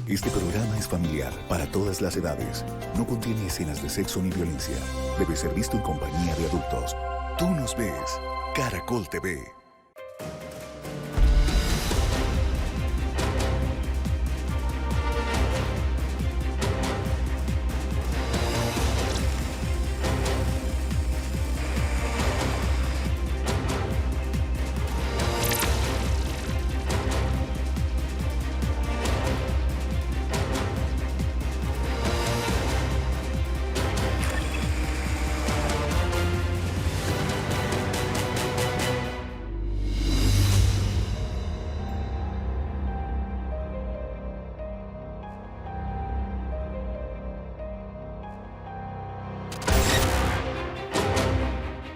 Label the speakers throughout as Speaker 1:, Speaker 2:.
Speaker 1: Este programa es familiar para todas las edades. No contiene escenas de sexo ni violencia. Debe ser visto en compañía de adultos. Tú nos ves. Caracol TV.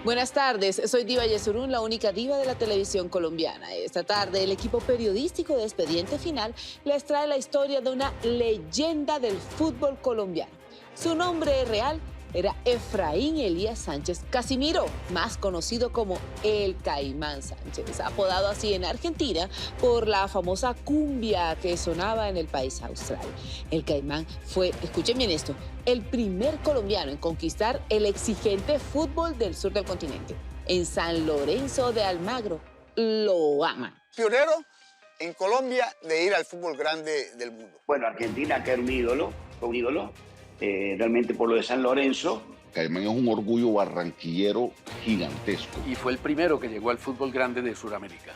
Speaker 2: Buenas tardes, soy Diva Yesurún, la única diva de la televisión colombiana. Esta tarde, el equipo periodístico de Expediente Final les trae la historia de una leyenda del fútbol colombiano. Su nombre real era Efraín Elías Sánchez Casimiro, más conocido como El Caimán Sánchez, apodado así en Argentina por la famosa cumbia que sonaba en el país austral. El Caimán fue, escuchen bien esto, el primer colombiano en conquistar el exigente fútbol del sur del continente. En San Lorenzo de Almagro lo aman.
Speaker 3: Pionero en Colombia de ir al fútbol grande del mundo.
Speaker 4: Bueno, Argentina, que era un ídolo, fue un ídolo, realmente por lo de San Lorenzo.
Speaker 5: Caimán es un orgullo barranquillero gigantesco.
Speaker 6: Y fue el primero que llegó al fútbol grande de Sudamérica.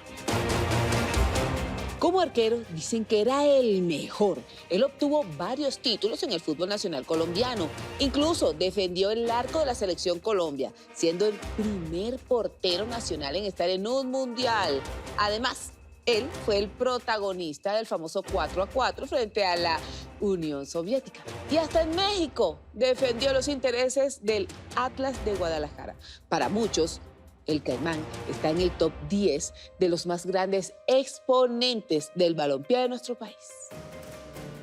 Speaker 2: Como arquero, dicen que era el mejor. Él obtuvo varios títulos en el fútbol nacional colombiano. Incluso defendió el arco de la selección Colombia, siendo el primer portero nacional en estar en un mundial. Además, él fue el protagonista del famoso 4-4 frente a la Unión Soviética. Y hasta en México defendió los intereses del Atlas de Guadalajara. Para muchos, el Caimán está en el top 10 de los más grandes exponentes del balompié de nuestro país.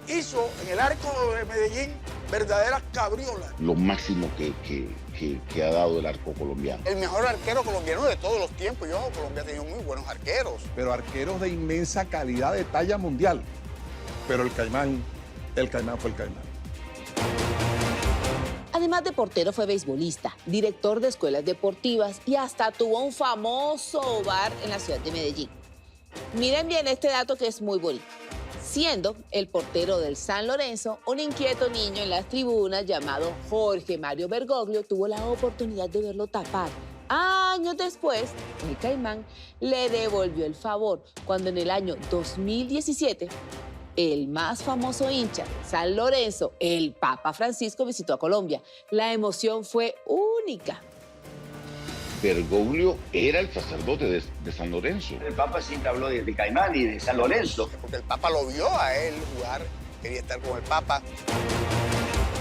Speaker 3: Hizo en el arco de Medellín verdaderas cabriolas.
Speaker 5: Lo máximo que ha dado el arco colombiano.
Speaker 3: El mejor arquero colombiano de todos los tiempos. Colombia ha tenido muy buenos arqueros.
Speaker 7: Pero arqueros de inmensa calidad de talla mundial. Pero el Caimán fue el Caimán.
Speaker 2: Además de portero, fue beisbolista, director de escuelas deportivas y hasta tuvo un famoso bar en la ciudad de Medellín. Miren bien este dato que es muy bonito. Siendo el portero del San Lorenzo, un inquieto niño en las tribunas llamado Jorge Mario Bergoglio tuvo la oportunidad de verlo tapar. Años después, el Caimán le devolvió el favor cuando en el año 2017 el más famoso hincha, San Lorenzo, el Papa Francisco, visitó a Colombia. La emoción fue única.
Speaker 5: Bergoglio era el sacerdote de San Lorenzo.
Speaker 4: El Papa siempre habló de Caimán y de San Lorenzo.
Speaker 3: Porque el Papa lo vio a él jugar, quería estar con el Papa.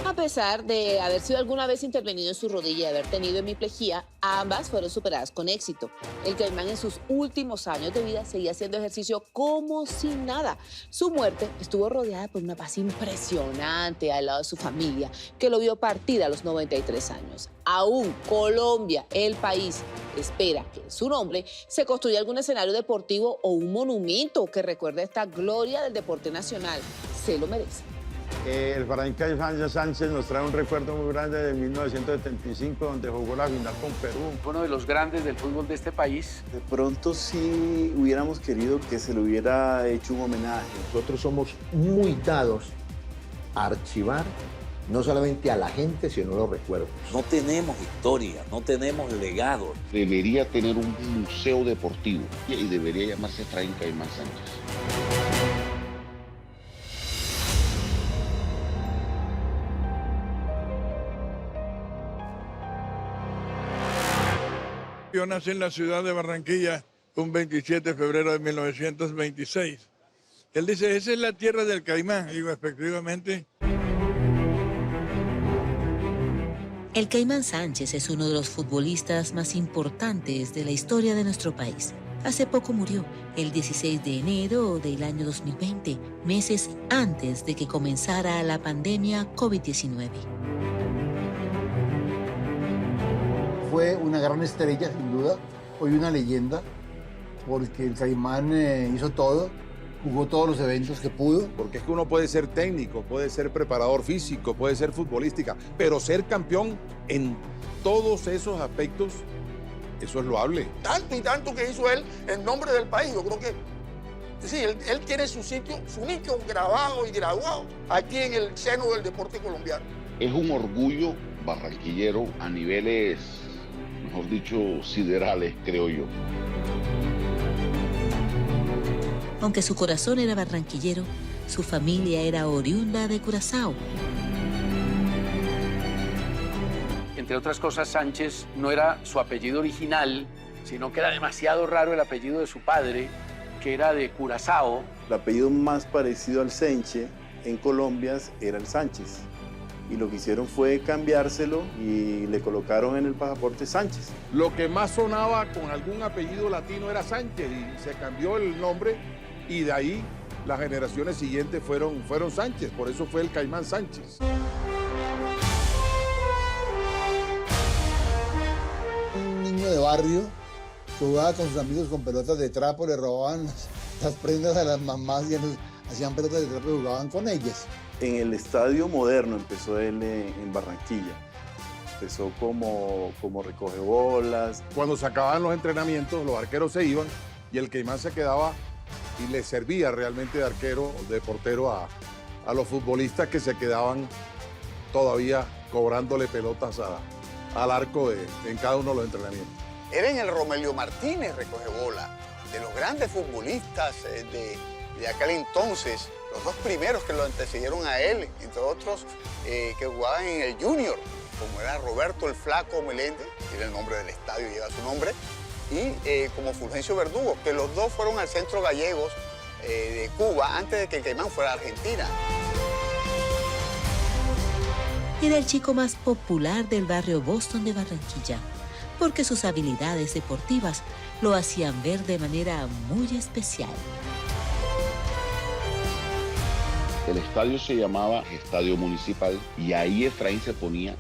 Speaker 2: A pesar de haber sido alguna vez intervenido en su rodilla y haber tenido hemiplegia, ambas fueron superadas con éxito. El Caimán en sus últimos años de vida seguía haciendo ejercicio como si nada. Su muerte estuvo rodeada por una paz impresionante al lado de su familia, que lo vio partir a los 93 años. Aún Colombia, el país, espera que en su nombre se construya algún escenario deportivo o un monumento que recuerde esta gloria del deporte nacional. Se lo merece.
Speaker 8: El Efraín Caimán Sánchez nos trae un recuerdo muy grande de 1975, donde jugó la final con Perú.
Speaker 6: Fue uno de los grandes del fútbol de este país.
Speaker 9: De pronto sí hubiéramos querido que se le hubiera hecho un homenaje.
Speaker 10: Nosotros somos muy dados a archivar no solamente a la gente, sino los recuerdos.
Speaker 11: No tenemos historia, no tenemos legado.
Speaker 5: Debería tener un museo deportivo y debería llamarse Efraín Caimán Sánchez.
Speaker 12: Yo nací en la ciudad de Barranquilla un 27 de febrero de 1926. Él dice, esa es la tierra del Caimán. Digo, efectivamente.
Speaker 13: El Caimán Sánchez es uno de los futbolistas más importantes de la historia de nuestro país. Hace poco murió, el 16 de enero del año 2020, meses antes de que comenzara la pandemia COVID-19.
Speaker 10: Fue una gran estrella, sin duda, hoy una leyenda, porque el Caimán hizo todo
Speaker 14: jugó todos los eventos que pudo.
Speaker 7: Porque es que uno puede ser técnico, puede ser preparador físico, puede ser futbolística, pero ser campeón en todos esos aspectos, eso es loable.
Speaker 3: Tanto y tanto que hizo él en nombre del país. Yo creo que sí, él tiene su sitio, su nicho grabado y graduado aquí en el seno del deporte colombiano.
Speaker 5: Es un orgullo barranquillero a niveles, mejor dicho, siderales, creo yo.
Speaker 13: Aunque su corazón era barranquillero, su familia era oriunda de Curazao.
Speaker 6: Entre otras cosas, Sánchez no era su apellido original, sino que era demasiado raro el apellido de su padre, que era de Curazao.
Speaker 9: El apellido más parecido al Senche en Colombia era el Sánchez. Y lo que hicieron fue cambiárselo y le colocaron en el pasaporte Sánchez.
Speaker 7: Lo que más sonaba con algún apellido latino era Sánchez y se cambió el nombre y de ahí las generaciones siguientes fueron Sánchez, por eso fue el Caimán Sánchez.
Speaker 14: Un niño de barrio que jugaba con sus amigos con pelotas de trapo, le robaban las prendas a las mamás y hacían pelotas de trapo y jugaban con ellas.
Speaker 9: En el estadio moderno empezó él en Barranquilla. Empezó como recogebolas.
Speaker 7: Cuando se acababan los entrenamientos, los arqueros se iban y el Caimán se quedaba y le servía realmente de arquero, de portero a los futbolistas que se quedaban todavía cobrándole pelotas al arco en cada uno de los entrenamientos.
Speaker 3: Era en el Romelio Martínez recogebola, de los grandes futbolistas de aquel entonces. Los dos primeros que lo antecedieron a él, entre otros que jugaban en el Junior, como era Roberto el Flaco Meléndez, que era el nombre del estadio, lleva su nombre, y como Fulgencio Verdugo, que los dos fueron al Centro Gallegos de Cuba antes de que el Caimán fuera a Argentina.
Speaker 13: Era el chico más popular del barrio Boston de Barranquilla, porque sus habilidades deportivas lo hacían ver de manera muy especial.
Speaker 5: El estadio se llamaba Estadio Municipal y ahí Efraín se ponía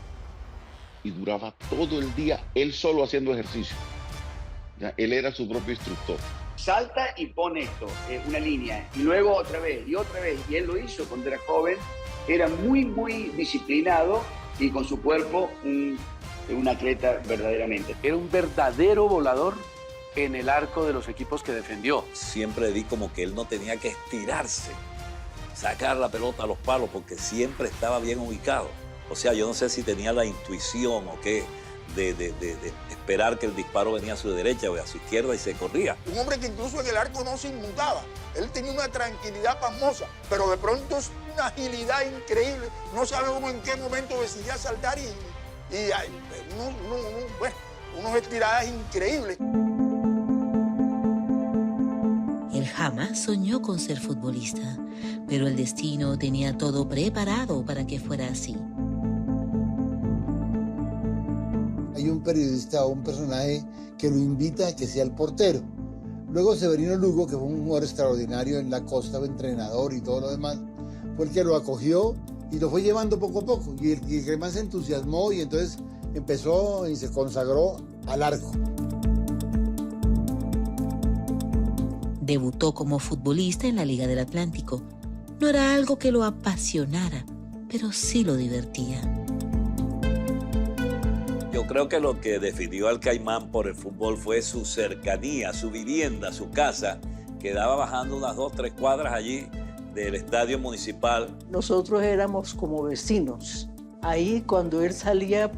Speaker 5: y duraba todo el día él solo haciendo ejercicio. Ya, él era su propio instructor.
Speaker 4: Salta y pone esto, una línea, y luego otra vez, y él lo hizo cuando era joven. Era muy, muy disciplinado y con su cuerpo un atleta verdaderamente.
Speaker 6: Era un verdadero volador en el arco de los equipos que defendió.
Speaker 11: Siempre vi como que él no tenía que estirarse, sacar la pelota a los palos, porque siempre estaba bien ubicado. O sea, yo no sé si tenía la intuición o qué, de esperar que el disparo venía a su derecha o a su izquierda y se corría.
Speaker 3: Un hombre que incluso en el arco no se inmutaba. Él tenía una tranquilidad pasmosa, pero de pronto es una agilidad increíble. No sabe uno en qué momento decidía saltar unos estiradas increíbles.
Speaker 13: Él jamás soñó con ser futbolista, pero el destino tenía todo preparado para que fuera así.
Speaker 14: Hay un periodista o un personaje que lo invita a que sea el portero. Luego Severino Lugo, que fue un jugador extraordinario en la costa, entrenador y todo lo demás, fue el que lo acogió y lo fue llevando poco a poco. Y el que más se entusiasmó y entonces empezó y se consagró al arco.
Speaker 13: Debutó como futbolista en la Liga del Atlántico. No era algo que lo apasionara, pero sí lo divertía.
Speaker 11: Yo creo que lo que definió al Caimán por el fútbol fue su cercanía, su vivienda, su casa. Quedaba bajando unas 2 o 3 cuadras allí del estadio municipal.
Speaker 15: Nosotros éramos como vecinos. Ahí cuando él salía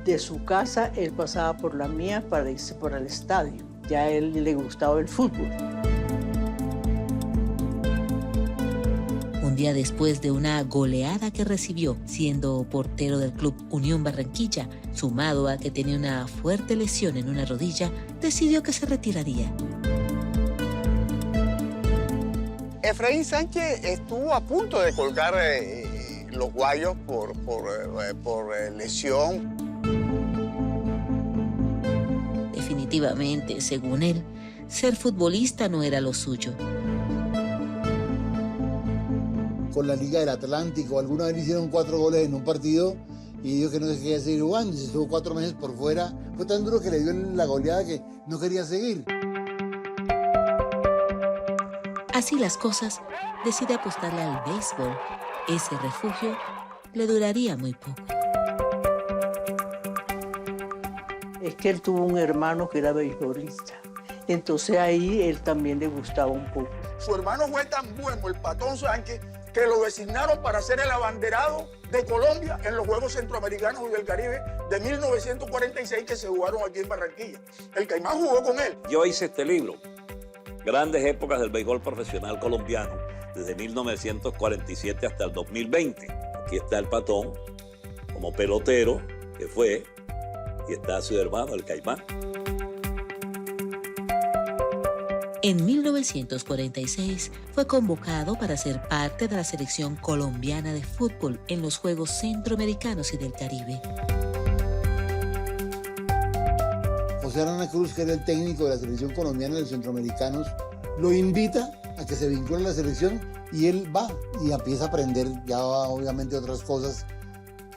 Speaker 15: de su casa, él pasaba por la mía para irse por el estadio. Ya a él le gustaba el fútbol.
Speaker 13: Un día después de una goleada que recibió siendo portero del Club Unión Barranquilla, sumado a que tenía una fuerte lesión en una rodilla, decidió que se retiraría.
Speaker 3: Efraín Sánchez estuvo a punto de colgar los guayos por lesión.
Speaker 13: Definitivamente, según él, ser futbolista no era lo suyo.
Speaker 14: Con la Liga del Atlántico, alguna vez hicieron 4 goles en un partido y dijo que no se quería seguir jugando. Se estuvo 4 meses por fuera. Fue tan duro que le dio la goleada que no quería seguir.
Speaker 13: Así las cosas, decide apostarle al béisbol. Ese refugio le duraría muy poco.
Speaker 15: Es que él tuvo un hermano que era beisbolista. Entonces ahí él también le gustaba un poco.
Speaker 16: Su hermano fue tan bueno, el Patón Sánchez, que lo designaron para ser el abanderado de Colombia en los Juegos Centroamericanos y del Caribe de 1946 que se jugaron aquí en Barranquilla. El Caimán jugó con él.
Speaker 11: Yo hice este libro, Grandes épocas del béisbol profesional colombiano, desde 1947 hasta el 2020. Aquí está el Patón como pelotero que fue, y está su hermano, el Caimán.
Speaker 13: En 1946 fue convocado para ser parte de la selección colombiana de fútbol en los Juegos Centroamericanos y del Caribe.
Speaker 14: José Arana Cruz, que era el técnico de la selección colombiana de los centroamericanos, lo invita a que se vincule a la selección y él va y empieza a aprender ya obviamente otras cosas,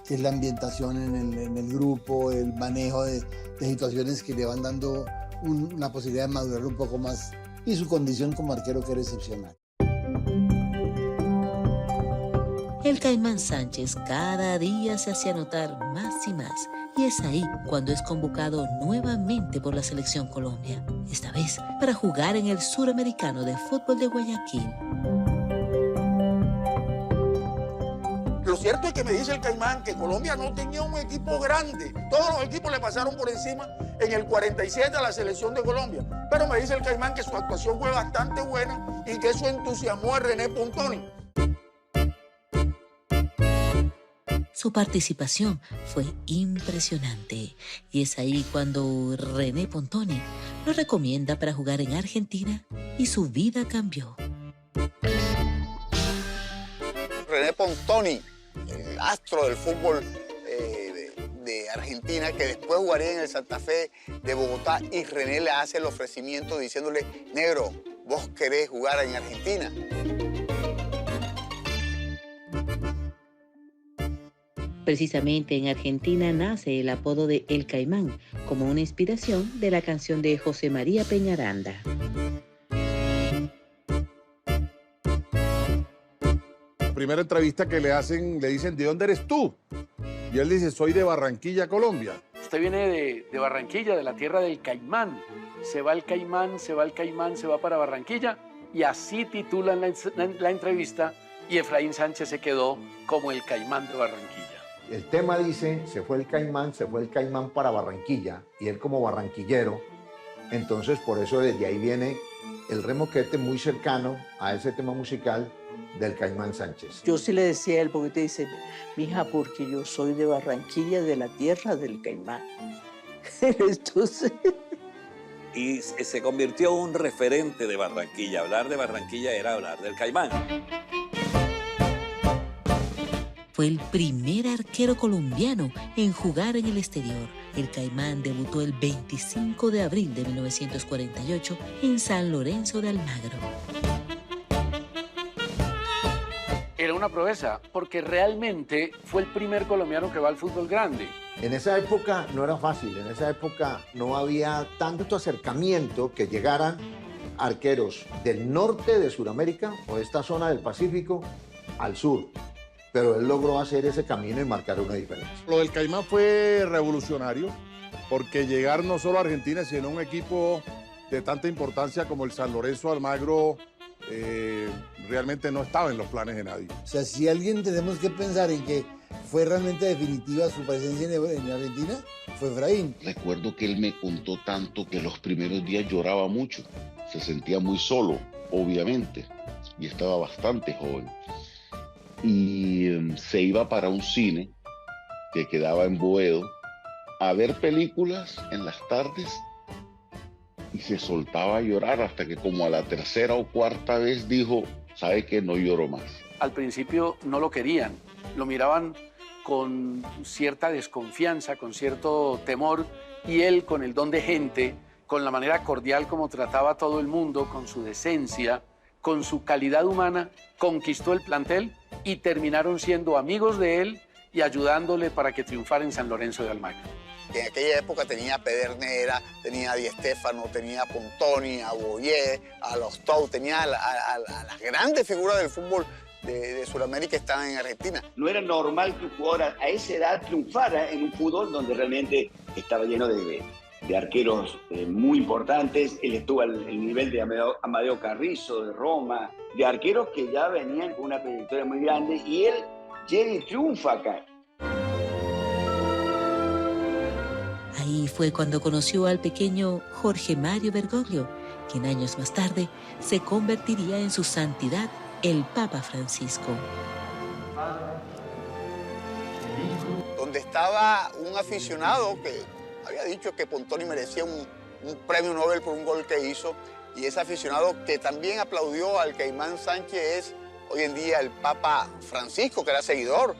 Speaker 14: que es la ambientación en el grupo, el manejo de situaciones que le van dando la posibilidad de madurar un poco más, y su condición como arquero, que era excepcional.
Speaker 13: El Caimán Sánchez cada día se hacía notar más y más, y es ahí cuando es convocado nuevamente por la Selección Colombia, esta vez para jugar en el Suramericano de Fútbol de Guayaquil.
Speaker 16: Lo cierto es que me dice el Caimán que Colombia no tenía un equipo grande. Todos los equipos le pasaron por encima en el 47 a la selección de Colombia. Pero me dice el Caimán que su actuación fue bastante buena y que eso entusiasmó a René Pontoni.
Speaker 13: Su participación fue impresionante y es ahí cuando René Pontoni lo recomienda para jugar en Argentina y su vida cambió.
Speaker 3: René Pontoni, el astro del fútbol de Argentina, que después jugaría en el Santa Fe de Bogotá, y René le hace el ofrecimiento diciéndole: negro, vos querés jugar en Argentina.
Speaker 13: Precisamente en Argentina nace el apodo de El Caimán, como una inspiración de la canción de José María Peñaranda.
Speaker 7: La primera entrevista que le hacen, le dicen: ¿de dónde eres tú? Y él dice: soy de Barranquilla, Colombia.
Speaker 6: Usted viene de Barranquilla, de la tierra del Caimán. Se va el Caimán, se va el Caimán, se va para Barranquilla. Y así titulan la entrevista, y Efraín Sánchez se quedó como el Caimán de Barranquilla.
Speaker 10: El tema dice: se fue el Caimán para Barranquilla, y él como barranquillero. Entonces, por eso desde ahí viene el remoquete muy cercano a ese tema musical del Caimán Sánchez.
Speaker 15: Yo sí le decía a él, porque te dice: mija, porque yo soy de Barranquilla, de la tierra del Caimán. Entonces...
Speaker 11: Y se convirtió en un referente de Barranquilla. Hablar de Barranquilla era hablar del Caimán.
Speaker 13: Fue el primer arquero colombiano en jugar en el exterior. El Caimán debutó el 25 de abril de 1948 en San Lorenzo de Almagro.
Speaker 6: Era una proeza, porque realmente fue el primer colombiano que va al fútbol grande.
Speaker 10: En esa época no era fácil, en esa época no había tanto acercamiento que llegaran arqueros del norte de Sudamérica o de esta zona del Pacífico al sur. Pero él logró hacer ese camino y marcar una diferencia.
Speaker 7: Lo del Caimán fue revolucionario, porque llegar no solo a Argentina, sino a un equipo de tanta importancia como el San Lorenzo de Almagro, realmente no estaba en los planes de nadie.
Speaker 14: O sea, si alguien tenemos que pensar en que fue realmente definitiva su presencia en Argentina, fue Efraín.
Speaker 5: Recuerdo que él me contó tanto que los primeros días lloraba mucho. Se sentía muy solo, obviamente, y estaba bastante joven. Y se iba para un cine que quedaba en Boedo a ver películas en las tardes y se soltaba a llorar hasta que como a la tercera o cuarta vez dijo: ¿sabe qué? No lloro más.
Speaker 6: Al principio no lo querían, lo miraban con cierta desconfianza, con cierto temor, y él, con el don de gente, con la manera cordial como trataba a todo el mundo, con su decencia, con su calidad humana, conquistó el plantel y terminaron siendo amigos de él y ayudándole para que triunfara en San Lorenzo de Almagro.
Speaker 3: que en aquella época tenía a Pedernera, tenía a Di Stéfano, tenía a Pontoni, a Boyer, a Lostau, tenía a las grandes figuras del fútbol de Sudamérica estaban en Argentina.
Speaker 4: No era normal que un jugador a esa edad triunfara en un fútbol donde realmente estaba lleno de arqueros muy importantes. Él estuvo al nivel de Amadeo Carrizo, de Roma, de arqueros que ya venían con una trayectoria muy grande, y él llega y triunfa acá.
Speaker 13: Ahí fue cuando conoció al pequeño Jorge Mario Bergoglio, quien años más tarde se convertiría en su santidad, el Papa Francisco.
Speaker 3: Donde estaba un aficionado que había dicho que Pontoni merecía un premio Nobel por un gol que hizo, y ese aficionado que también aplaudió al Caimán Sánchez es hoy en día el Papa Francisco, que era seguidor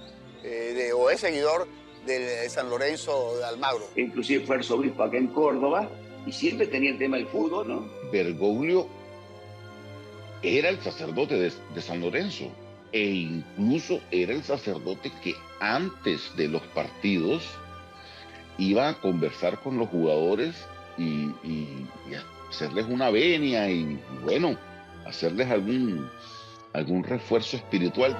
Speaker 3: o es seguidor de San Lorenzo de Almagro.
Speaker 4: Inclusive fue arzobispo acá en Córdoba y siempre tenía el tema del fútbol, ¿no?
Speaker 5: Bergoglio era el sacerdote de San Lorenzo, e incluso era el sacerdote que antes de los partidos iba a conversar con los jugadores y hacerles una venia y bueno, hacerles algún refuerzo espiritual.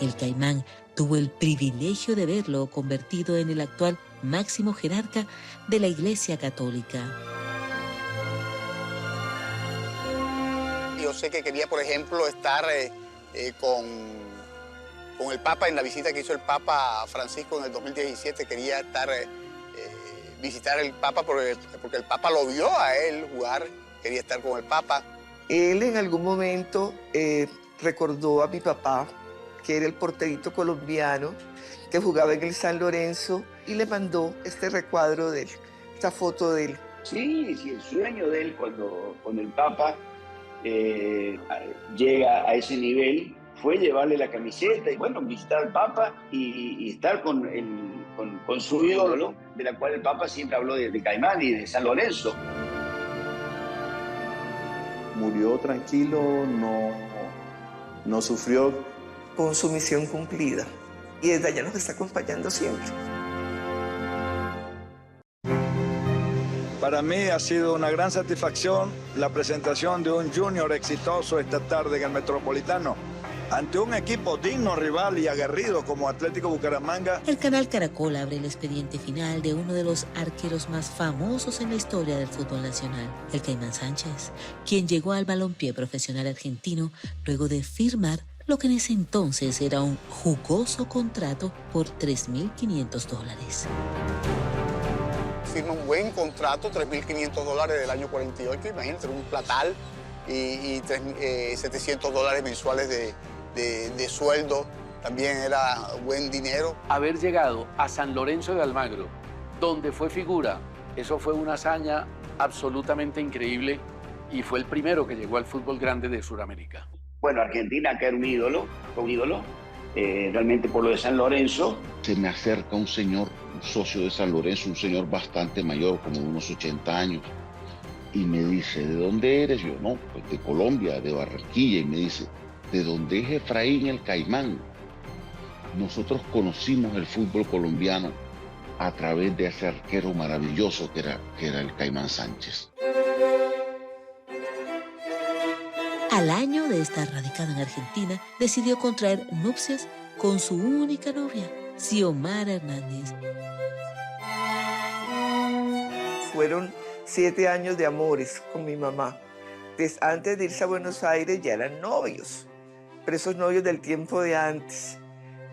Speaker 13: El Caimán tuvo el privilegio de verlo convertido en el actual máximo jerarca de la Iglesia Católica.
Speaker 3: Yo sé que quería, por ejemplo, estar con el Papa en la visita que hizo el Papa Francisco en el 2017. Quería visitar el Papa porque el Papa lo vio a él jugar, quería estar con el Papa.
Speaker 17: Él en algún momento recordó a mi papá, que era el porterito colombiano que jugaba en el San Lorenzo, y le mandó este recuadro de él, esta foto de él.
Speaker 4: Sí, el sueño de él cuando el Papa llega a ese nivel fue llevarle la camiseta y bueno, visitar al Papa y estar con su ídolo, de la cual el Papa siempre habló de Caimán y de San Lorenzo.
Speaker 9: Murió tranquilo, no sufrió.
Speaker 17: Con su misión cumplida. Y desde allá nos está acompañando siempre.
Speaker 18: Para mí ha sido una gran satisfacción la presentación de un junior exitoso esta tarde en el Metropolitano, ante un equipo digno, rival y aguerrido como Atlético Bucaramanga.
Speaker 13: El canal Caracol abre el expediente final de uno de los arqueros más famosos en la historia del fútbol nacional, el Caimán Sánchez, quien llegó al balompié profesional argentino luego de firmar lo que en ese entonces era un jugoso contrato por $3.500.
Speaker 3: Firma un buen contrato, $3.500 del año 48, imagínate, un platal y $700 mensuales de sueldo, también era buen dinero.
Speaker 6: Haber llegado a San Lorenzo de Almagro, donde fue figura, eso fue una hazaña absolutamente increíble y fue el primero que llegó al fútbol grande de Sudamérica.
Speaker 4: Bueno, Argentina acá era un ídolo, realmente por lo de San Lorenzo.
Speaker 5: Se me acerca un señor, un socio de San Lorenzo, un señor bastante mayor, como unos 80 años, y me dice, ¿de dónde eres? Yo, no, pues de Colombia, de Barranquilla, y me dice, ¿de dónde es Efraín el Caimán? Nosotros conocimos el fútbol colombiano a través de ese arquero maravilloso que era el Caimán Sánchez.
Speaker 13: Al año de estar radicado en Argentina, decidió contraer nupcias con su única novia, Xiomara Hernández.
Speaker 17: Fueron 7 años de amores con mi mamá. Antes de irse a Buenos Aires ya eran novios, pero esos novios del tiempo de antes.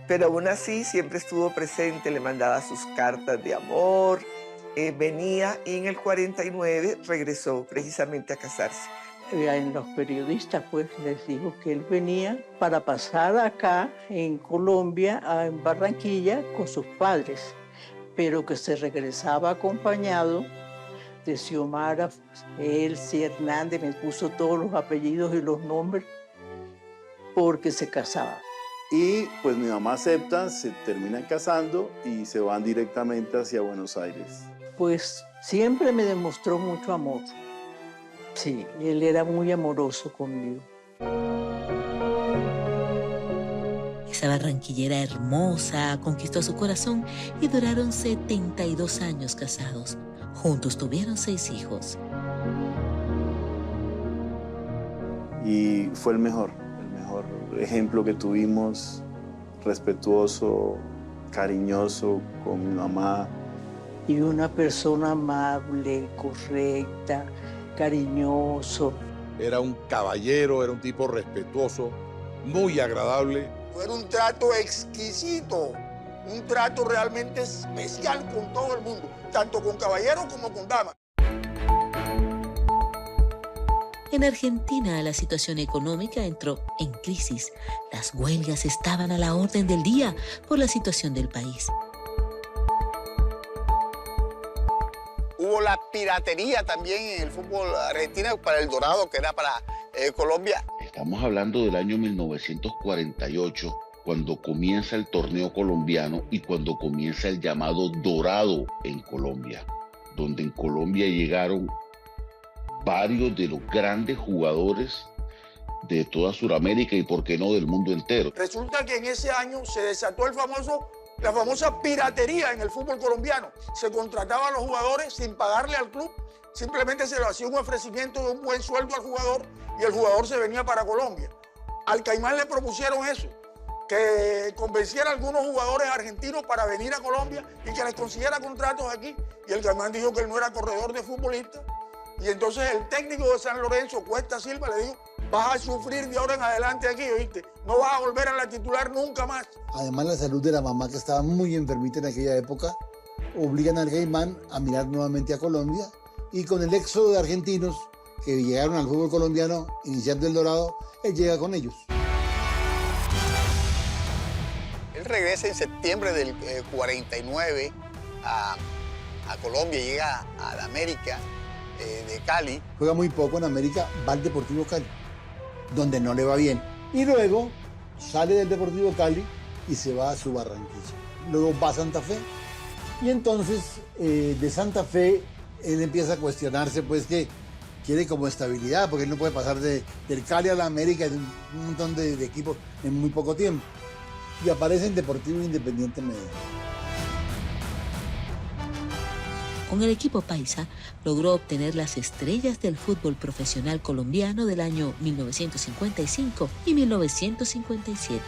Speaker 17: Pero aún así siempre estuvo presente, le mandaba sus cartas de amor, venía y en el 49 regresó precisamente a casarse.
Speaker 15: En los periodistas pues les digo que él venía para pasar acá en Colombia, en Barranquilla, con sus padres, pero que se regresaba acompañado de Xiomara, Elsie Hernández, me puso todos los apellidos y los nombres, porque se casaba.
Speaker 9: Y pues mi mamá acepta, se terminan casando y se van directamente hacia Buenos Aires.
Speaker 15: Pues siempre me demostró mucho amor. Sí, él era muy amoroso conmigo.
Speaker 13: Esa barranquillera hermosa conquistó su corazón y duraron 72 años casados. Juntos tuvieron 6 hijos.
Speaker 9: Y fue el mejor ejemplo que tuvimos, respetuoso, cariñoso con mi mamá.
Speaker 15: Y una persona amable, correcta, cariñoso.
Speaker 7: Era un caballero, era un tipo respetuoso, muy agradable.
Speaker 16: Era un trato exquisito, un trato realmente especial con todo el mundo, tanto con caballeros como con damas.
Speaker 13: En Argentina, la situación económica entró en crisis. Las huelgas estaban a la orden del día por la situación del país.
Speaker 3: Hubo la piratería también en el fútbol argentino para el dorado, que era para Colombia.
Speaker 5: Estamos hablando del año 1948, cuando comienza el torneo colombiano y cuando comienza el llamado dorado en Colombia, donde en Colombia llegaron varios de los grandes jugadores de toda Sudamérica y, por qué no, del mundo entero.
Speaker 16: Resulta que en ese año se desató la famosa piratería en el fútbol colombiano. Se contrataba a los jugadores sin pagarle al club, simplemente se le hacía un ofrecimiento de un buen sueldo al jugador y el jugador se venía para Colombia. Al Caimán le propusieron eso, que convenciera a algunos jugadores argentinos para venir a Colombia y que les consiguiera contratos aquí. Y el Caimán dijo que él no era corredor de futbolistas. Y entonces el técnico de San Lorenzo, Cuesta Silva, le dijo: vas a sufrir de ahora en adelante aquí, ¿oíste? No vas a volver a la titular nunca más.
Speaker 14: Además, la salud de la mamá, que estaba muy enfermita en aquella época, obligan al Caimán a mirar nuevamente a Colombia. Y con el éxodo de argentinos que llegaron al fútbol colombiano, iniciando el dorado, él llega con ellos.
Speaker 3: Él regresa en septiembre del 49 a Colombia, llega a la América de Cali.
Speaker 14: Juega muy poco en América, va al Deportivo Cali, donde no le va bien. Y luego sale del Deportivo Cali y se va a su Barranquilla. Luego va a Santa Fe. Y entonces de Santa Fe él empieza a cuestionarse, pues, que quiere como estabilidad, porque él no puede pasar del Cali a la América, de un montón de equipos en muy poco tiempo. Y aparece en Deportivo Independiente Medellín.
Speaker 13: Con el equipo paisa logró obtener las estrellas del fútbol profesional colombiano del año 1955 y 1957.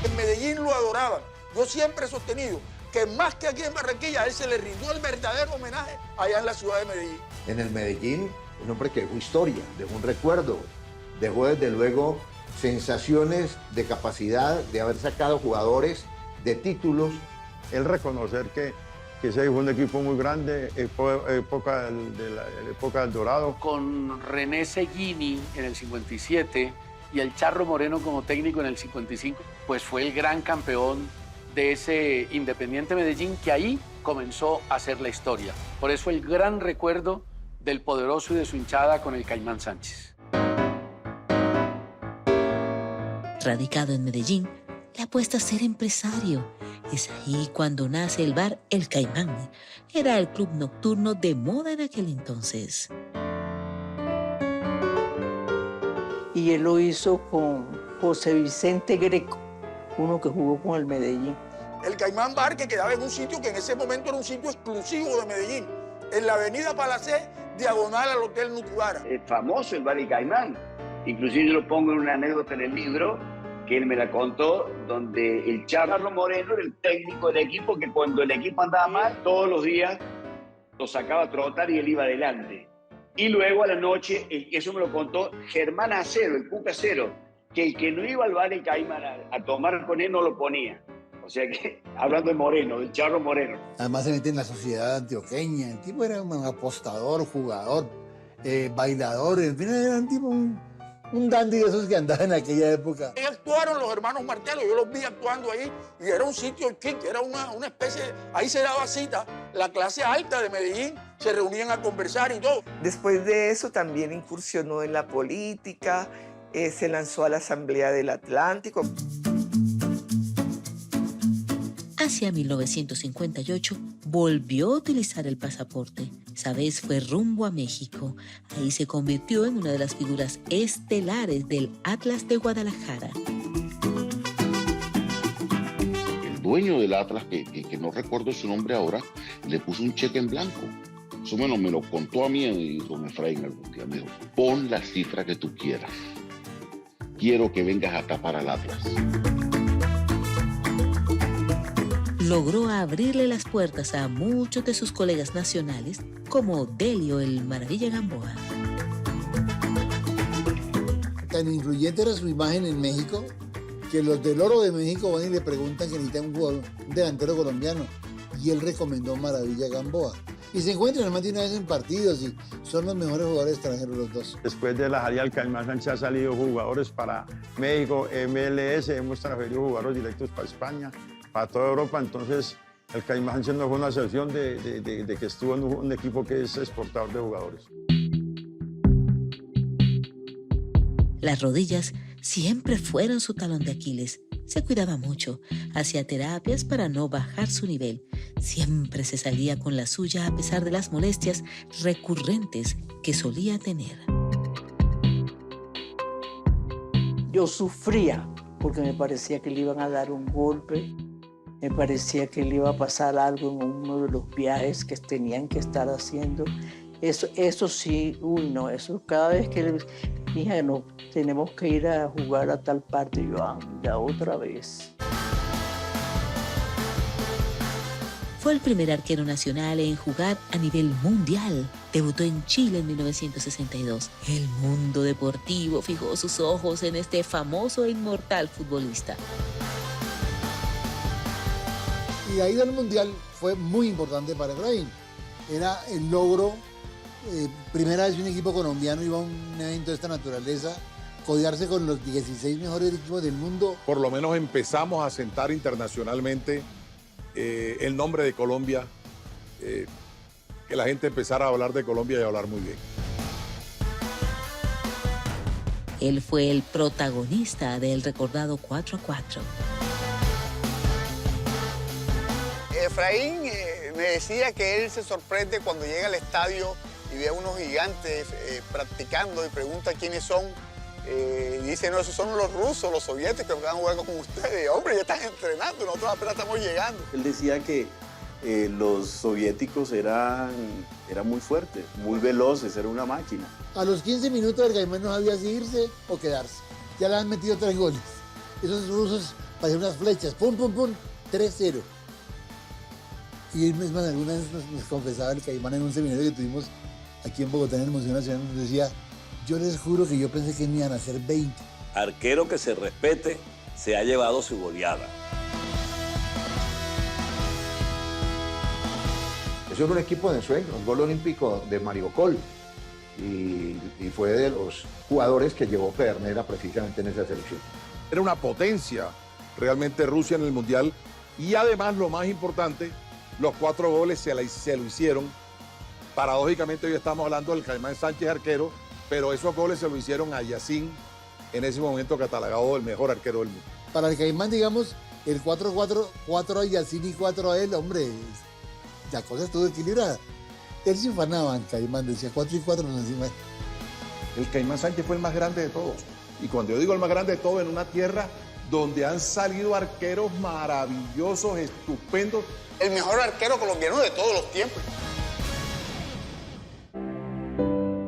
Speaker 16: En Medellín lo adoraban. Yo siempre he sostenido que más que aquí en Barranquilla, a él se le rindió el verdadero homenaje allá en la ciudad de Medellín.
Speaker 10: En el Medellín, un hombre que dejó historia, dejó un recuerdo, dejó desde luego sensaciones de capacidad de haber sacado jugadores de títulos.
Speaker 8: El reconocer que ese fue un equipo muy grande, época del Dorado.
Speaker 6: Con René Seguini en el 57 y el Charro Moreno como técnico en el 55, pues fue el gran campeón de ese Independiente Medellín, que ahí comenzó a hacer la historia. Por eso el gran recuerdo del poderoso y de su hinchada con el Caimán Sánchez.
Speaker 13: Radicado en Medellín, le apuesta a ser empresario. Es ahí cuando nace el bar El Caimán. Era el club nocturno de moda en aquel entonces.
Speaker 15: Y él lo hizo con José Vicente Greco, uno que jugó con el Medellín.
Speaker 16: El Caimán Bar, que quedaba en un sitio que en ese momento era un sitio exclusivo de Medellín, en la avenida Palacé, diagonal al Hotel Nutubara.
Speaker 4: Es famoso el bar El Caimán. Inclusive yo lo pongo en una anécdota en el libro, que él me la contó, donde el Charro Moreno era el técnico del equipo, que cuando el equipo andaba mal, todos los días lo sacaba a trotar y él iba adelante. Y luego a la noche, eso me lo contó Germán Acero, el Cuca Acero, que el que no iba al bar El Caimán a tomar con él no lo ponía. O sea que, hablando de Moreno, del Charro Moreno.
Speaker 14: Además se mete en la sociedad antioqueña. El tipo era un apostador, jugador, bailador. En fin, era un tipo... un dandy de esos que andaba en aquella época.
Speaker 16: Ahí actuaron los hermanos Martelo, yo los vi actuando ahí y era un sitio chic, era una especie, ahí se daba cita, la clase alta de Medellín, se reunían a conversar y todo.
Speaker 17: Después de eso también incursionó en la política, se lanzó a la Asamblea del Atlántico.
Speaker 13: Hacia 1958 volvió a utilizar el pasaporte. Esa vez fue rumbo a México. Ahí se convirtió en una de las figuras estelares del Atlas de Guadalajara.
Speaker 5: El dueño del Atlas, que no recuerdo su nombre ahora, le puso un cheque en blanco. Eso me lo contó a mí y don Efraín algún día. Me dijo, pon la cifra que tú quieras. Quiero que vengas a tapar al Atlas.
Speaker 13: Logró abrirle las puertas a muchos de sus colegas nacionales, como Delio el Maravilla Gamboa.
Speaker 14: Tan influyente era su imagen en México que los del Oro de México van y le preguntan que necesitan un delantero colombiano. Y él recomendó Maravilla Gamboa. Y se encuentran más de una vez en partidos y son los mejores jugadores extranjeros los dos.
Speaker 8: Después de la salida del Caimán Sánchez han salido jugadores para México, MLS, hemos transferido jugadores directos para España, para toda Europa. Entonces el Caimán Sánchez no fue una excepción de que estuvo en un equipo que es exportador de jugadores.
Speaker 13: Las rodillas siempre fueron su talón de Aquiles. Se cuidaba mucho, hacía terapias para no bajar su nivel. Siempre se salía con la suya a pesar de las molestias recurrentes que solía tener.
Speaker 15: Yo sufría porque me parecía que le iban a dar un golpe, me parecía que le iba a pasar algo en uno de los viajes que tenían que estar haciendo. Eso sí, no, eso cada vez que hija, no, tenemos que ir a jugar a tal parte, yo anda otra vez.
Speaker 13: Fue el primer arquero nacional en jugar a nivel mundial. Debutó en Chile en 1962. El mundo deportivo fijó sus ojos en este famoso e inmortal futbolista.
Speaker 14: Y la ida al Mundial fue muy importante para Efraín. Era el logro, primera vez un equipo colombiano iba a un evento de esta naturaleza, codearse con los 16 mejores equipos del mundo.
Speaker 7: Por lo menos empezamos a sentar internacionalmente el nombre de Colombia, que la gente empezara a hablar de Colombia y a hablar muy bien.
Speaker 13: Él fue el protagonista del recordado 4-4.
Speaker 3: Efraín me decía que él se sorprende cuando llega al estadio y ve a unos gigantes practicando y pregunta quiénes son. Dice, no, esos son los rusos, los soviéticos que van a jugar con ustedes. Hombre, ya están entrenando, nosotros apenas estamos llegando.
Speaker 9: Él decía que los soviéticos eran muy fuertes, muy veloces, era una máquina.
Speaker 14: A los 15 minutos el Caimán no sabía si irse o quedarse. Ya le han metido 3 goles. Esos rusos parecían unas flechas, pum, pum, pum, 3-0. Y él mismo alguna vez nos confesaba el Caimán en un seminario que tuvimos aquí en Bogotá en el Museo Nacional, nos decía, yo les juro que yo pensé que me iban a hacer 20.
Speaker 11: Arquero que se respete se ha llevado su goleada.
Speaker 10: Eso era un equipo de ensueño, el gol olímpico de Mariocol. Y fue de los jugadores que llevó Pedernera precisamente en esa selección.
Speaker 7: Era una potencia realmente Rusia en el Mundial. Y además, lo más importante, los 4 goles se lo hicieron. Paradójicamente, hoy estamos hablando del Caimán Sánchez arquero, pero esos goles se lo hicieron a Yacine, en ese momento catalogado el mejor arquero del mundo.
Speaker 14: Para el Caimán, digamos, el 4-4, 4 a Yacine y 4 a él, hombre, la cosa estuvo equilibrada. Él se ufanaba al Caimán, decía 4 y 4 nos encima.
Speaker 7: El Caimán Sánchez fue el más grande de todos. Y cuando yo digo el más grande de todos, en una tierra donde han salido arqueros maravillosos, estupendos.
Speaker 3: El mejor arquero colombiano de todos los tiempos.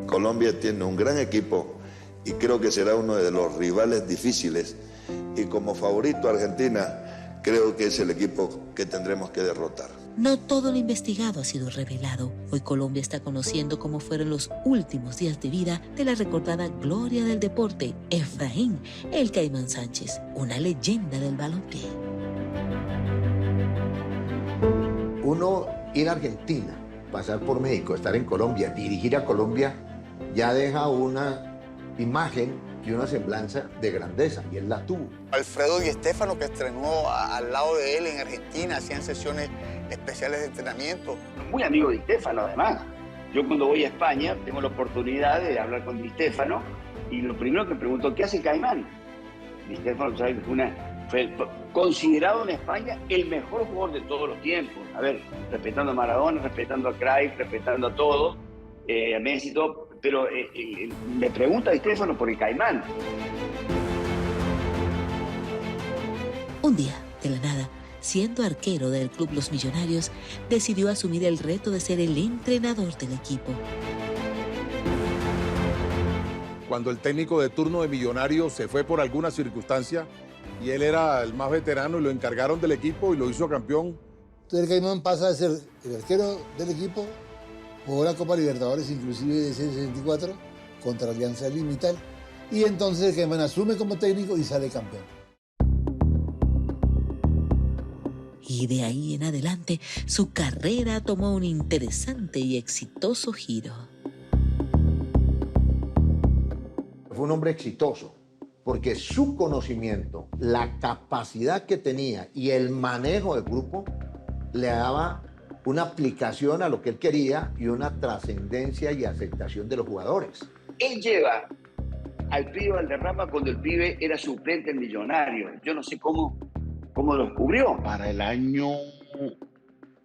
Speaker 19: Colombia tiene un gran equipo y creo que será uno de los rivales difíciles. Y como favorito Argentina, creo que es el equipo que tendremos que derrotar.
Speaker 13: No todo lo investigado ha sido revelado. Hoy Colombia está conociendo cómo fueron los últimos días de vida de la recordada gloria del deporte, Efraín el Caimán Sánchez, una leyenda del balompié.
Speaker 10: Uno ir a Argentina, pasar por México, estar en Colombia, dirigir a Colombia, ya deja una imagen y una semblanza de grandeza, y él la tuvo.
Speaker 3: Alfredo Di Stéfano, que estrenó al lado de él en Argentina, hacían sesiones especiales de entrenamiento.
Speaker 4: Muy amigo de Di Stéfano, además. Yo cuando voy a España tengo la oportunidad de hablar con Di Stéfano y lo primero que pregunto, ¿qué hace el Caimán? Di Stéfano, ¿sabes? Fue una Fue considerado en España el mejor jugador de todos los tiempos. A ver, respetando a Maradona, respetando a Cruyff, respetando a todo, a Messi y todo. Pero me pregunta Di Stéfano por el Caimán.
Speaker 13: Un día, de la nada, siendo arquero del club Los Millonarios, decidió asumir el reto de ser el entrenador del equipo.
Speaker 7: Cuando el técnico de turno de Millonarios se fue por alguna circunstancia y él era el más veterano y lo encargaron del equipo y lo hizo campeón.
Speaker 14: Entonces el Caimán pasa a ser el arquero del equipo, jugó la Copa Libertadores inclusive de ese 64 contra Alianza Lima y tal, y entonces el Caimán asume como técnico y sale campeón.
Speaker 13: Y de ahí en adelante, su carrera tomó un interesante y exitoso giro.
Speaker 10: Fue un hombre exitoso, porque su conocimiento, la capacidad que tenía y el manejo del grupo le daba una aplicación a lo que él quería y una trascendencia y aceptación de los jugadores.
Speaker 4: Él lleva al pibe Valderrama cuando el pibe era suplente en Millonario. Yo no sé cómo lo descubrió.
Speaker 5: Para el año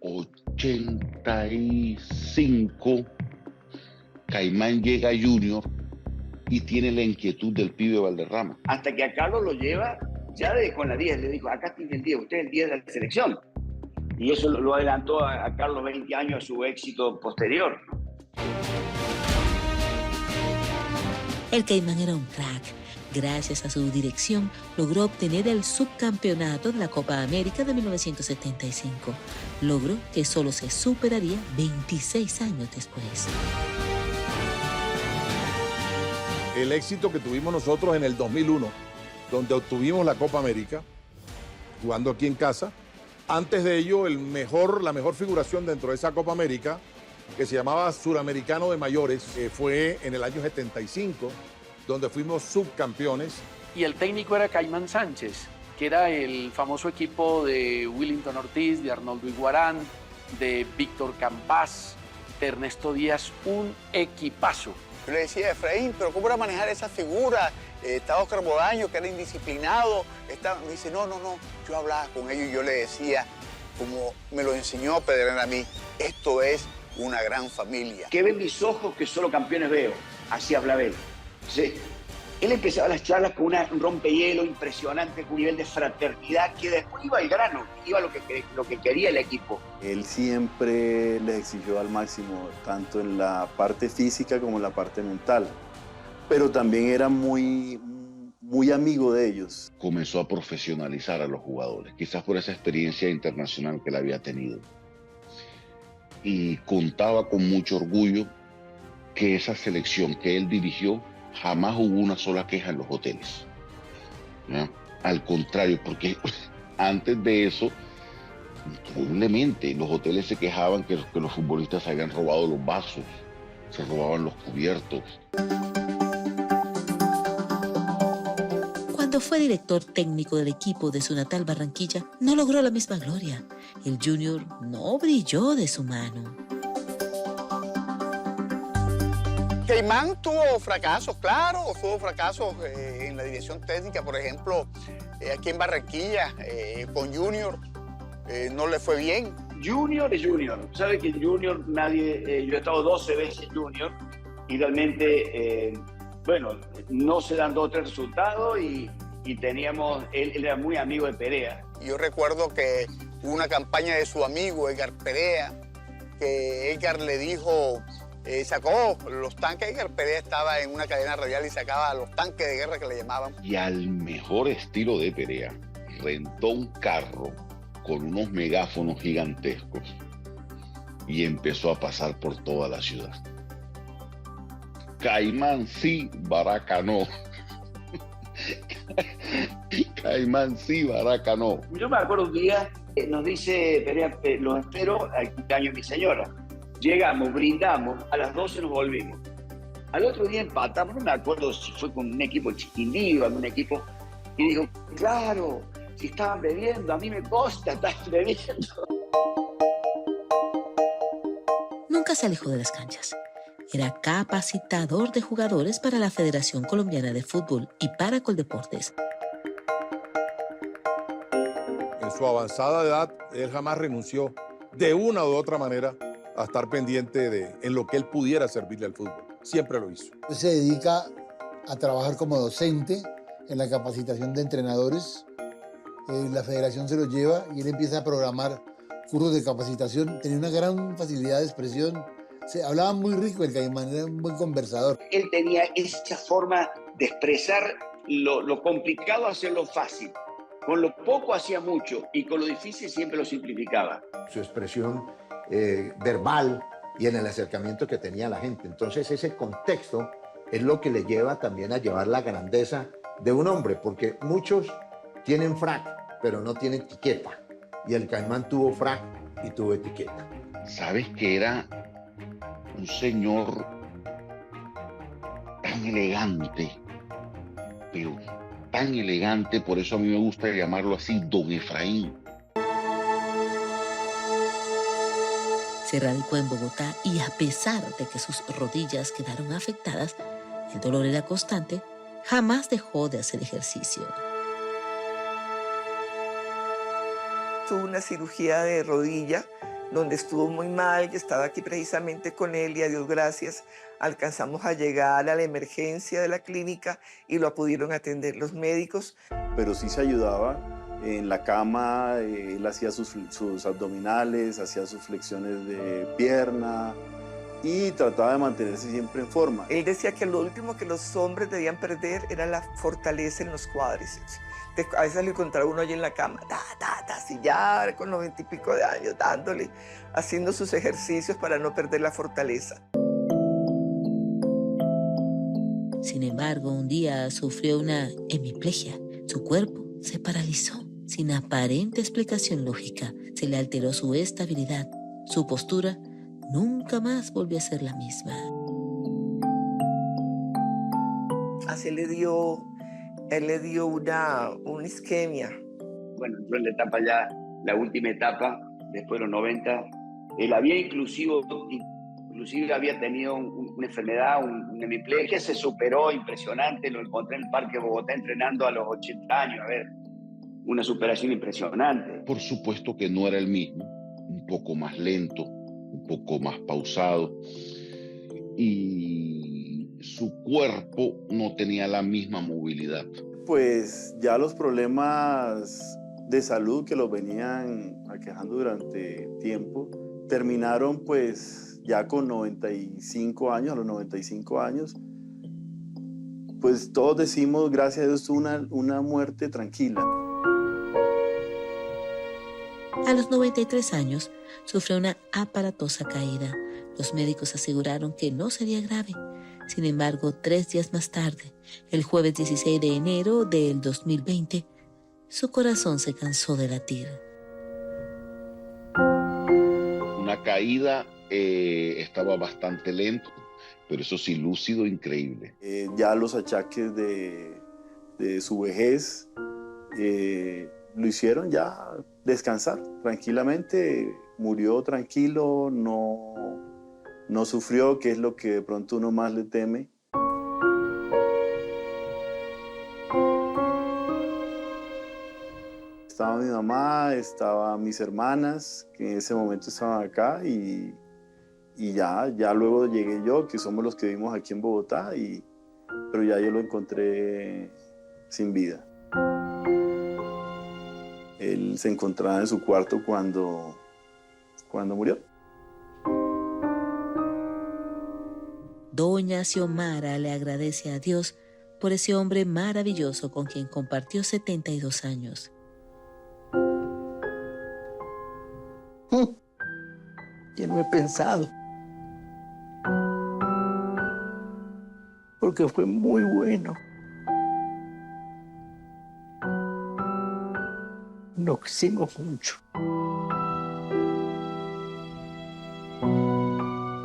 Speaker 5: 85, Caimán llega a Junior y tiene la inquietud del pibe Valderrama.
Speaker 4: Hasta que a Carlos lo lleva ya con la 10. Le dijo, acá tiene el 10, usted es el 10 de la selección. Y eso lo adelantó a Carlos 20 años a su éxito posterior.
Speaker 13: El Caimán era un crack. Gracias a su dirección, logró obtener el subcampeonato de la Copa América de 1975. Logro que solo se superaría 26 años después.
Speaker 7: El éxito que tuvimos nosotros en el 2001, donde obtuvimos la Copa América, jugando aquí en casa. Antes de ello, la mejor figuración dentro de esa Copa América, que se llamaba Suramericano de Mayores, fue en el año 75, donde fuimos subcampeones.
Speaker 6: Y el técnico era Caimán Sánchez, que era el famoso equipo de Willington Ortiz, de Arnoldo Iguarán, de Víctor Campás, de Ernesto Díaz, un equipazo.
Speaker 3: Yo le decía a Efraín, pero ¿cómo era manejar esa figura? Estaba Oscar Bodaño, que era indisciplinado. Me dice, no. Yo hablaba con ellos y yo le decía, como me lo enseñó Pedrén a mí, esto es una gran familia.
Speaker 4: Que ven mis ojos que solo campeones veo. Así hablaba él. Sí. Él empezaba las charlas con un rompehielo impresionante, con un nivel de fraternidad, que después iba al grano, iba a lo que quería el equipo.
Speaker 9: Él siempre les exigió al máximo, tanto en la parte física como en la parte mental. Pero también era muy amigo de ellos.
Speaker 5: Comenzó a profesionalizar a los jugadores, quizás por esa experiencia internacional que él había tenido. Y contaba con mucho orgullo que esa selección que él dirigió jamás hubo una sola queja en los hoteles, ¿no? Al contrario, porque antes de eso, increíblemente, los hoteles se quejaban que los futbolistas habían robado los vasos, se robaban los cubiertos.
Speaker 13: Cuando fue director técnico del equipo de su natal Barranquilla, no logró la misma gloria. El Junior no brilló de su mano.
Speaker 3: Caimán tuvo fracasos, claro, tuvo fracasos en la dirección técnica, por ejemplo, aquí en Barranquilla, con Junior, no le fue bien.
Speaker 4: Junior es Junior. ¿Sabe que Junior nadie... yo he estado 12 veces en Junior y realmente, no se dan 2 o 3 resultados y teníamos... Él era muy amigo de Perea.
Speaker 3: Yo recuerdo que hubo una campaña de su amigo Edgar Perea, que Edgar le dijo... sacó los tanques. Edgar Perea estaba en una cadena radial y sacaba los tanques de guerra que le llamaban.
Speaker 5: Y al mejor estilo de Perea, rentó un carro con unos megáfonos gigantescos y empezó a pasar por toda la ciudad. Caimán sí, Baraca no. Caimán sí, Baraca no.
Speaker 4: Yo me acuerdo un día, nos dice Perea, los espero al cumpleaños de mi señora. Llegamos, brindamos, a las 12 nos volvimos. Al otro día empatamos, no me acuerdo si fue con un equipo chiquindío, algún equipo, y dijo, claro, si estaban bebiendo, a mí me consta, estaban bebiendo.
Speaker 13: Nunca se alejó de las canchas. Era capacitador de jugadores para la Federación Colombiana de Fútbol y para Coldeportes.
Speaker 7: su avanzada edad, él jamás renunció de una u otra manera a estar pendiente en lo que él pudiera servirle al fútbol. Siempre lo hizo.
Speaker 14: Se dedica a trabajar como docente en la capacitación de entrenadores. La federación se lo lleva y él empieza a programar cursos de capacitación. Tenía una gran facilidad de expresión. Se hablaba muy rico el Caimán, era un buen conversador.
Speaker 4: Él tenía esa forma de expresar lo complicado, hacerlo fácil. Con lo poco hacía mucho y con lo difícil siempre lo simplificaba.
Speaker 10: Su expresión verbal y en el acercamiento que tenía a la gente. Entonces ese contexto es lo que le lleva también a llevar la grandeza de un hombre, porque muchos tienen frac, pero no tienen etiqueta. Y el Caimán tuvo frac y tuvo etiqueta.
Speaker 5: ¿Sabes que era un señor tan elegante, pero tan elegante? Por eso a mí me gusta llamarlo así, Don Efraín.
Speaker 13: Se radicó en Bogotá y a pesar de que sus rodillas quedaron afectadas, el dolor era constante, jamás dejó de hacer ejercicio.
Speaker 17: Tuvo una cirugía de rodilla donde estuvo muy mal. Yo estaba aquí precisamente con él y a Dios gracias alcanzamos a llegar a la emergencia de la clínica y lo pudieron atender los médicos.
Speaker 9: Pero sí se ayudaba en la cama, él hacía sus abdominales, hacía sus flexiones de pierna y trataba de mantenerse siempre en forma.
Speaker 17: Él decía que lo último que los hombres debían perder era la fortaleza en los cuádriceps. A veces le encontraba uno allí en la cama, así ya con 90 y pico de años, dándole, haciendo sus ejercicios para no perder la fortaleza.
Speaker 13: Sin embargo, un día sufrió una hemiplegia. Su cuerpo se paralizó. Sin aparente explicación lógica, se le alteró su estabilidad. Su postura nunca más volvió a ser la misma.
Speaker 17: Así él le dio una isquemia.
Speaker 4: Bueno, entró en la etapa ya, la última etapa, después de los 90. Él había inclusive había tenido una enfermedad, una hemiplegia, se superó, impresionante. Lo encontré en el Parque de Bogotá entrenando a los 80 años. A ver, una superación impresionante.
Speaker 5: Por supuesto que no era el mismo, un poco más lento, un poco más pausado, y su cuerpo no tenía la misma movilidad.
Speaker 9: Pues ya los problemas de salud que los venían aquejando durante tiempo terminaron pues ya con 95 años, a los 95 años, pues todos decimos, gracias a Dios, una muerte tranquila.
Speaker 13: A los 93 años, sufrió una aparatosa caída. Los médicos aseguraron que no sería grave. Sin embargo, 3 días más tarde, el jueves 16 de enero del 2020, su corazón se cansó de latir.
Speaker 5: Una caída, estaba bastante lento, pero eso sí, lúcido, increíble.
Speaker 9: Ya los achaques de su vejez lo hicieron ya descansar tranquilamente, murió tranquilo, no sufrió, que es lo que de pronto uno más le teme. Estaba mi mamá, estaban mis hermanas, que en ese momento estaban acá, y ya luego llegué yo, que somos los que vivimos aquí en Bogotá, pero ya yo lo encontré sin vida. Él se encontraba en su cuarto cuando murió.
Speaker 13: Doña Xiomara le agradece a Dios por ese hombre maravilloso con quien compartió 72 años.
Speaker 15: Ya no he pensado. Porque fue muy bueno. Nos quisimos mucho.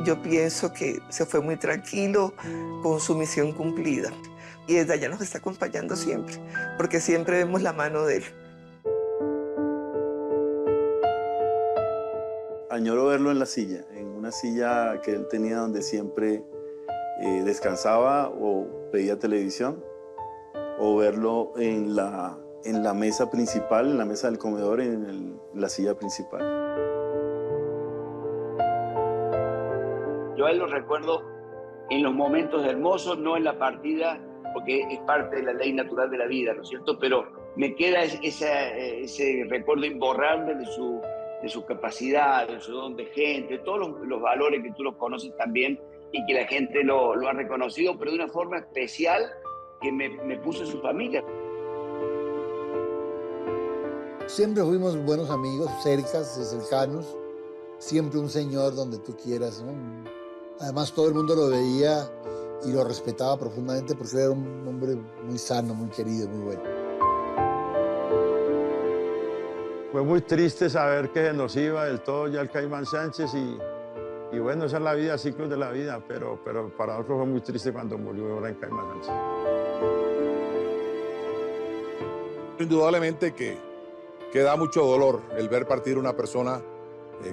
Speaker 17: Yo pienso que se fue muy tranquilo, con su misión cumplida. Y desde allá nos está acompañando siempre, porque siempre vemos la mano de él.
Speaker 9: Añoro verlo en la silla, en una silla que él tenía donde siempre descansaba o veía televisión, o verlo en la en la mesa principal, en la mesa del comedor, en la silla principal.
Speaker 4: Yo a él lo recuerdo en los momentos hermosos, no en la partida, porque es parte de la ley natural de la vida, ¿no es cierto? Pero me queda ese recuerdo imborrable de su capacidad, de su don de gente, de todos los valores que tú los conoces también y que la gente lo ha reconocido, pero de una forma especial que me puso en su familia.
Speaker 14: Siempre fuimos buenos amigos, cercanos, siempre un señor donde tú quieras, ¿no? Además todo el mundo lo veía y lo respetaba profundamente porque era un hombre muy sano, muy querido, muy bueno.
Speaker 8: Fue muy triste saber que se nos iba del todo ya el Caimán Sánchez y bueno, esa es la vida, ciclos de la vida, pero para nosotros fue muy triste cuando murió ahora en Caimán Sánchez.
Speaker 7: Indudablemente que da mucho dolor el ver partir una persona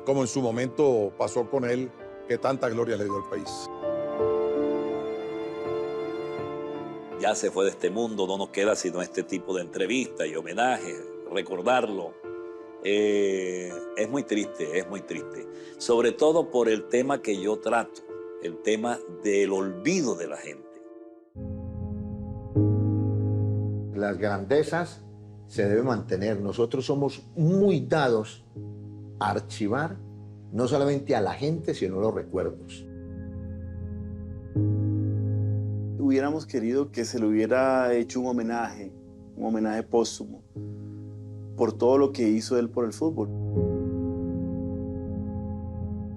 Speaker 7: como en su momento pasó con él, que tanta gloria le dio al país.
Speaker 11: Ya se fue de este mundo, no nos queda sino este tipo de entrevistas y homenajes, recordarlo. Es muy triste, sobre todo por el tema que yo trato, el tema del olvido de la gente.
Speaker 10: Las grandezas se deben mantener. Nosotros somos muy dados a archivar no solamente a la gente, sino los recuerdos.
Speaker 9: Hubiéramos querido que se le hubiera hecho un homenaje póstumo, por todo lo que hizo él por el fútbol.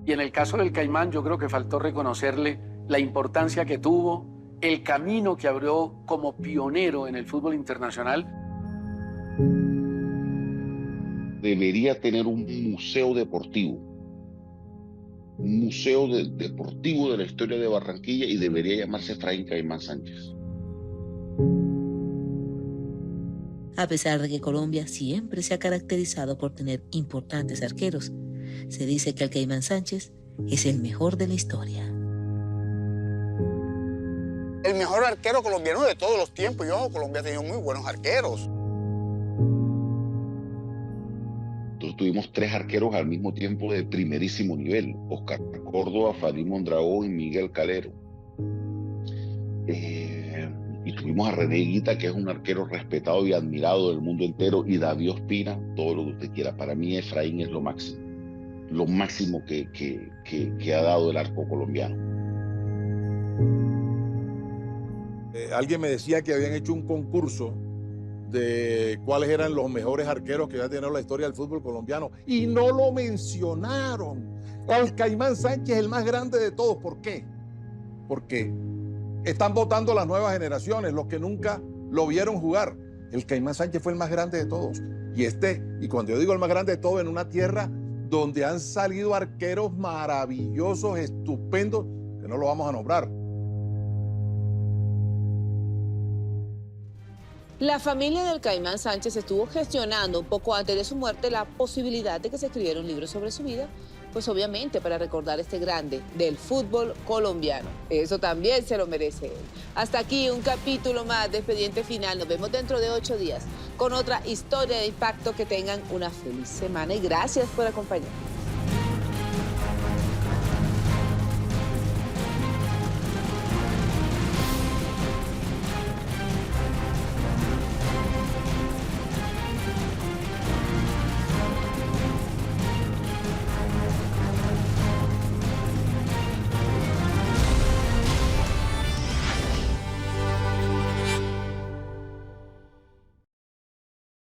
Speaker 6: Y en el caso del Caimán, yo creo que faltó reconocerle la importancia que tuvo, el camino que abrió como pionero en el fútbol internacional.
Speaker 5: Debería tener un museo deportivo. Un museo deportivo de la historia de Barranquilla y debería llamarse Efraín Caimán Sánchez.
Speaker 13: A pesar de que Colombia siempre se ha caracterizado por tener importantes arqueros, se dice que el Caimán Sánchez es el mejor de la historia.
Speaker 3: El mejor arquero colombiano de todos los tiempos. Y ojo, Colombia ha tenido muy buenos arqueros.
Speaker 5: Entonces tuvimos 3 arqueros al mismo tiempo de primerísimo nivel: Oscar Córdoba, Farid Mondragón y Miguel Calero. Y tuvimos a René Higuita, que es un arquero respetado y admirado del mundo entero, y David Ospina, todo lo que usted quiera. Para mí Efraín es lo máximo que ha dado el arco colombiano.
Speaker 7: Alguien me decía que habían hecho un concurso de cuáles eran los mejores arqueros que había tenido la historia del fútbol colombiano y no lo mencionaron. El Caimán Sánchez es el más grande de todos. ¿Por qué? Porque están votando las nuevas generaciones, los que nunca lo vieron jugar. El Caimán Sánchez fue el más grande de todos. Y cuando yo digo el más grande de todos, en una tierra donde han salido arqueros maravillosos, estupendos, que no lo vamos a nombrar.
Speaker 2: La familia del Caimán Sánchez estuvo gestionando un poco antes de su muerte la posibilidad de que se escribiera un libro sobre su vida, pues obviamente para recordar a este grande del fútbol colombiano. Eso también se lo merece él. Hasta aquí un capítulo más de Expediente Final. Nos vemos dentro de 8 días con otra historia de impacto. Que tengan una feliz semana y gracias por acompañarnos.